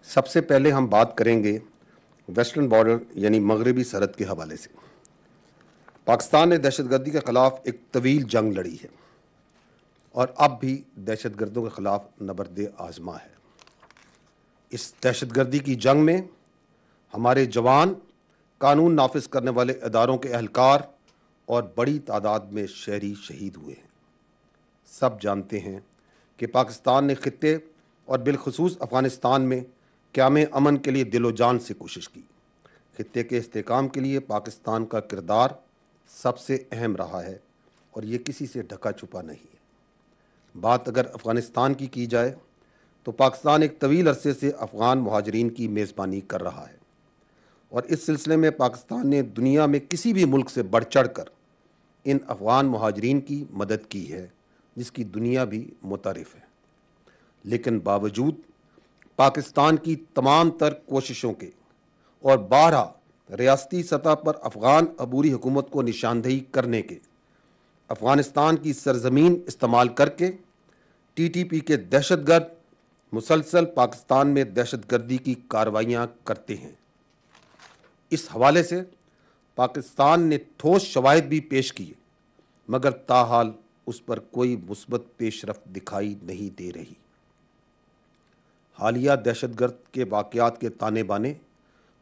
सबसे पहले हम बात करेंगे वेस्टर्न बॉर्डर यानी मगरबी सरहद के हवाले से। पाकिस्तान ने दहशतगर्दी के ख़िलाफ़ एक तवील जंग लड़ी है और अब भी दहशतगर्दों के ख़िलाफ़ नबर्द आज़मा है। इस दहशतगर्दी की जंग में हमारे जवान, कानून नाफिज करने वाले इदारों के अहलकार और बड़ी तादाद में शहरी शहीद हुए हैं। सब जानते हैं कि पाकिस्तान ने खित्ते और बिलखसूस अफ़गानिस्तान में क़याम अमन के लिए दिलो जान से कोशिश की। खित्ते के इस्तेहकाम के लिए पाकिस्तान का किरदार सबसे अहम रहा है और ये किसी से ढका छुपा नहीं है। बात अगर अफ़गानिस्तान की जाए तो पाकिस्तान एक तवील अरसे से अफ़गान मुहाजिरीन की मेज़बानी कर रहा है और इस सिलसिले में पाकिस्तान ने दुनिया में किसी भी मुल्क से बढ़ चढ़ कर इन अफ़गान मुहाजिरीन की मदद की है, जिसकी दुनिया भी मुतरफ़ है। लेकिन बावजूद पाकिस्तान की तमाम तर कोशिशों के और बारहा रियासती सतह पर अफ़गान अबूरी हुकूमत को निशानदेही करने के, अफ़गानिस्तान की सरजमीन इस्तेमाल करके TTP के दहशतगर्द मुसलसल पाकिस्तान में दहशतगर्दी की कार्रवाइयाँ करते हैं। इस हवाले से पाकिस्तान ने ठोस शवाहिद भी पेश किए, मगर ताहाल उस पर कोई मुस्बत पेशरफ्त दिखाई नहीं दे रही। हालिया दहशतगर्द के वाक़यात के ताने बाने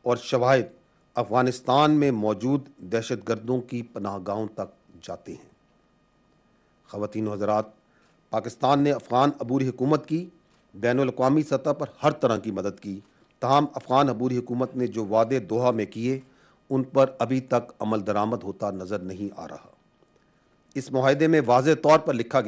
और शवाहिद अफ़गानिस्तान में मौजूद दहशतगर्दों की पनाहगाहों तक जाते हैं। ख़वातीन व हज़रात, पाकिस्तान ने अफ़गान अबूरी हुकूमत की बैनुल-अक़वामी सतह पर हर तरह की मदद की, ताहम अफ़गान अबूरी हुकूमत ने जो वादे दोहा में किए उन पर अभी तक अमल दरामद होता नज़र नहीं आ रहा। इस मुआहदे में वाज़ेह तौर पर लिखा गया